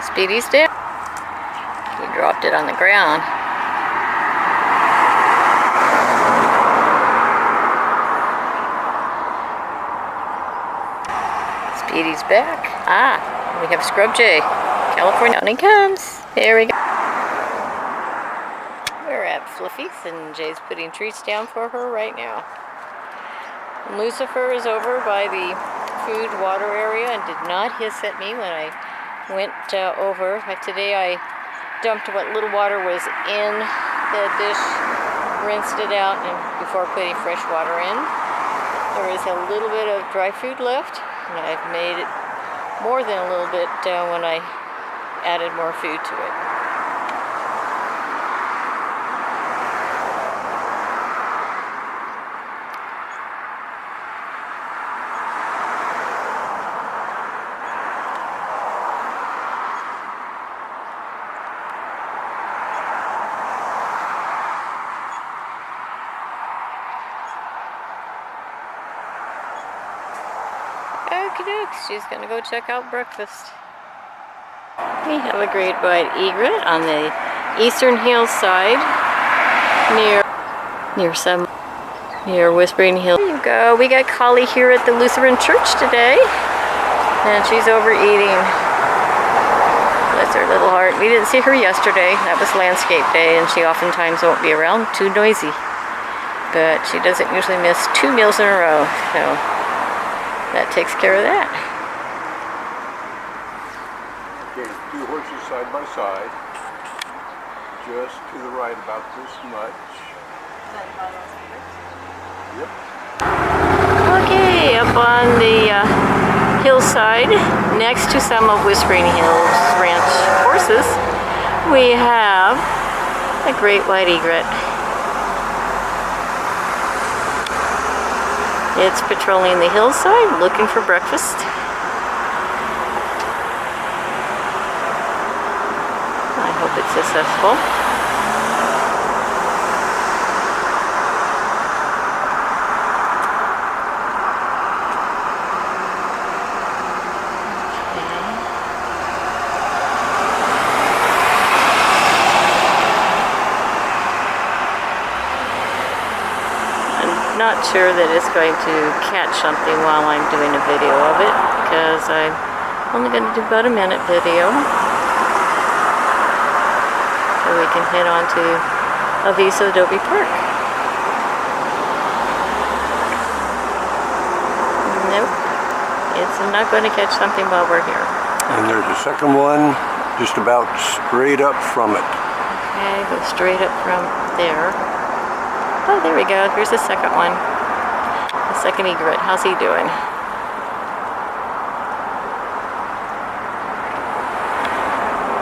Speedy's dead. He dropped it on the ground. Speedy's back. Ah, we have Scrub Jay. California. Down he comes. There we go. We're at Fluffy's and Jay's putting treats down for her right now. Lucifer is over by the food water area and did not hiss at me when I went over. Today I dumped what little water was in the dish, rinsed it out, and before putting fresh water in. There is a little bit of dry food left, and I've made it more than a little bit when I added more food to it. Okie dokes, she's gonna go check out breakfast. We have a great white egret on the eastern hillside near Whispering Hill. There you go. We got Collie here at the Lutheran Church today, and she's overeating. Bless her little heart. We didn't see her yesterday. That was landscape day, and she oftentimes won't be around. Too noisy. But she doesn't usually miss 2 meals in a row, so that takes care of that. Okay, 2 horses side by side, just to the right about this much. Yep. Okay, up on the hillside, next to some of Whispering Hills Ranch horses, we have a great white egret. It's patrolling the hillside, looking for breakfast. I hope it's successful. Not sure that it's going to catch something while I'm doing a video of it, because I'm only going to do about a minute video, so we can head on to Alviso Adobe Park. Nope, it's not going to catch something while we're here. And there's a second one just about straight up from it. Okay, go straight up from there. Oh, there we go. Here's the second one. The second egret. How's he doing?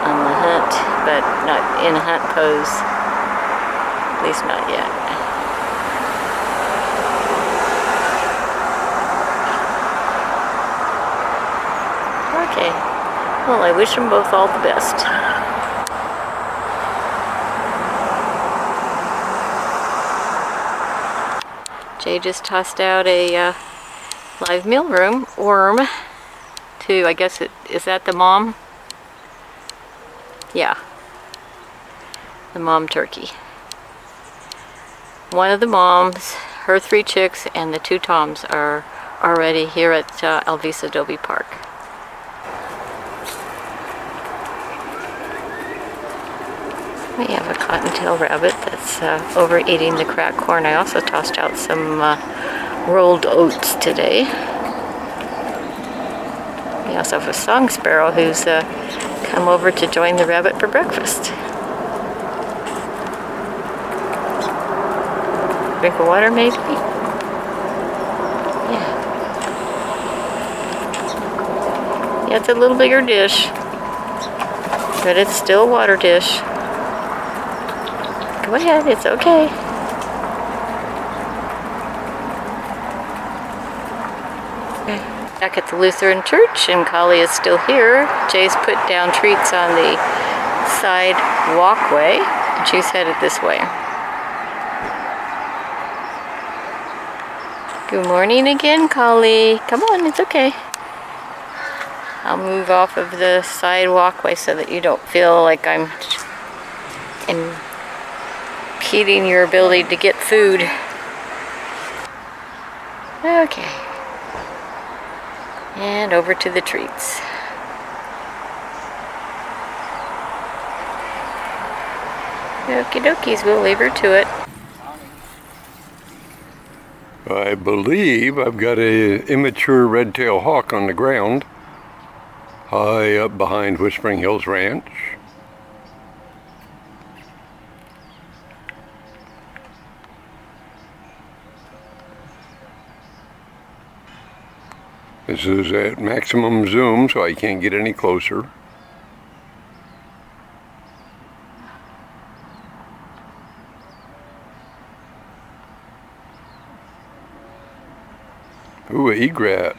On the hunt, but not in a hunt pose. At least not yet. Okay. Well, I wish them both all the best. Jay just tossed out a live mealworm to, I guess is that the mom? Yeah, the mom turkey. One of the moms, her 3 chicks, and the 2 toms are already here at Alviso Adobe Park. We have a cottontail rabbit that's overeating the cracked corn. I also tossed out some rolled oats today. We also have a song sparrow who's come over to join the rabbit for breakfast. Drink of water, maybe? Yeah. Yeah, it's a little bigger dish, but it's still a water dish. Go ahead, it's okay. Back at the Lutheran Church, and Collie is still here. Jay's put down treats on the side walkway, and she's headed this way. Good morning again, Collie. Come on, it's okay. I'll move off of the side walkway so that you don't feel like I'm impeding your ability to get food. Okay. And over to the treats. Okie dokies, we'll leave her to it. I believe I've got an immature red-tailed hawk on the ground, high up behind Whispering Hills Ranch. This is at maximum zoom, so I can't get any closer. Ooh, an egret.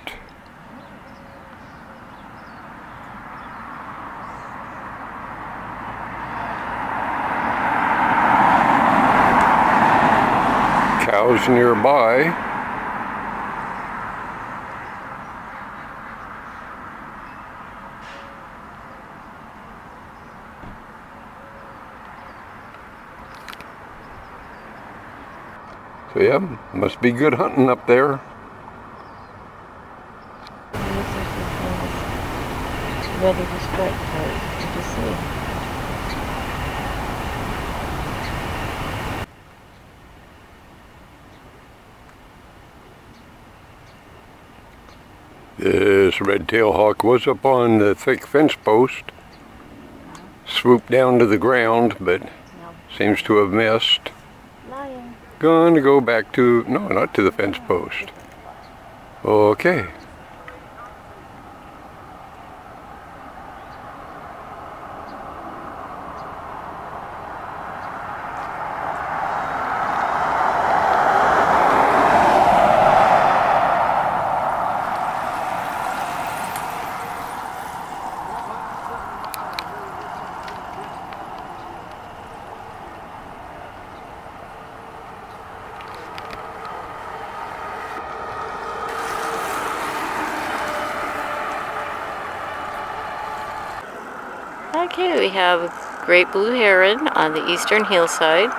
Cows nearby. So yeah, must be good hunting up there. Ready to strike pose. Did you see? This red-tailed hawk was up on the thick fence post, swooped down to the ground, but seems to have missed. Gonna go back to, no, not to the fence post. Okay. Okay, we have great blue heron on the eastern hillside.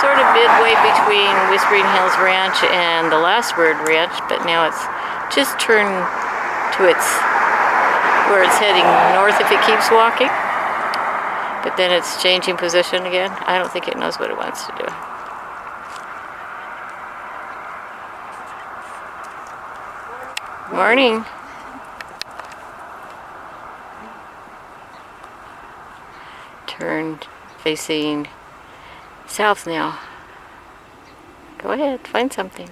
Sort of midway between Whispering Hills Ranch and the Last Word Ranch, but now it's just turned to where it's heading north if it keeps walking. But then it's changing position again. I don't think it knows what it wants to do. Morning. Turned facing south now. Go ahead, find something.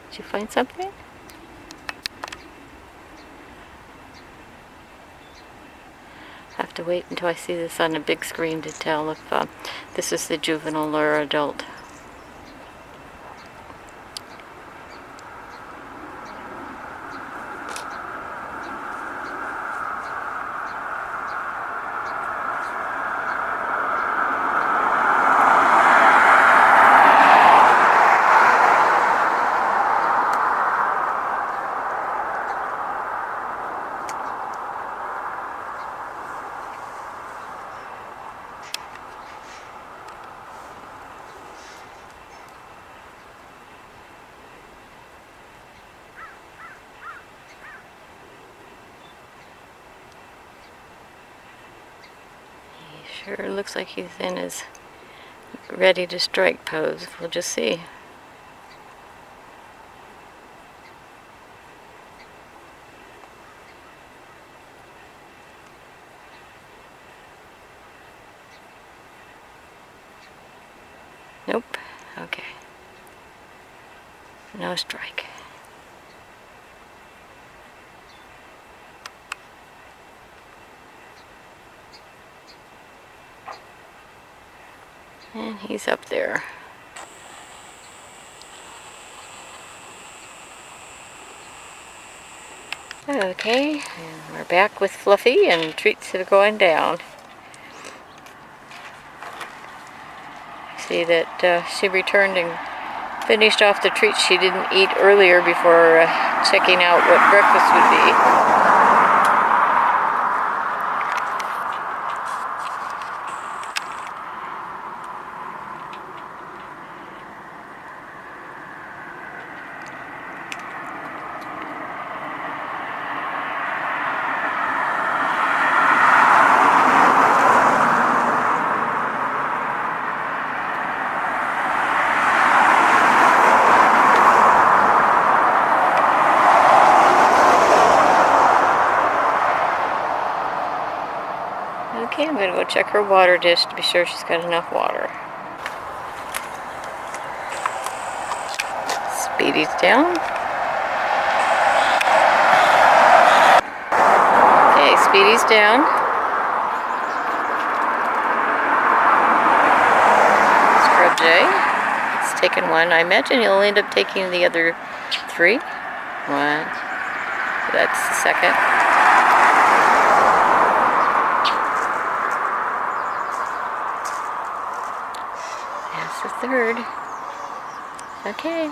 Did you find something? I have to wait until I see this on a big screen to tell if this is the juvenile or adult. Sure looks like he's in his ready to strike pose. We'll just see. Nope. Okay. No strike. And he's up there. Okay, and we're back with Fluffy, and treats are going down. See that she returned and Finished off the treats she didn't eat earlier before checking out what breakfast would be. Okay, I'm going to go check her water dish to be sure she's got enough water. Speedy's down. Okay, Speedy's down. Scrub Jay. He's taken one. I imagine he'll end up taking the other 3. One. That's the second. The third. Okay.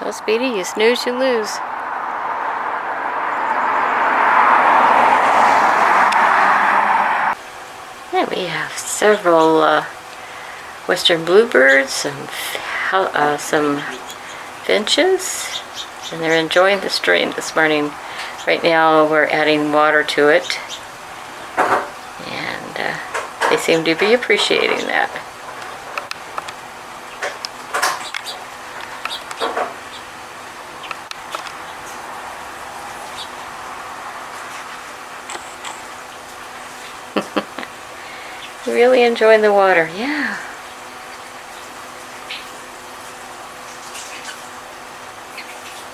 Well, Speedy, you snooze, you lose. And we have several western bluebirds, some finches, and they're enjoying the stream this morning. Right now we're adding water to it, and they seem to be appreciating that. Really enjoying the water, yeah.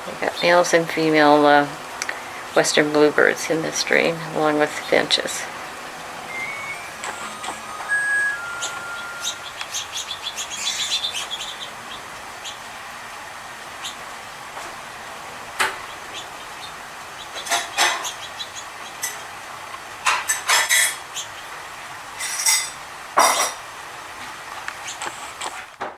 We got males and female western bluebirds in the stream, along with finches.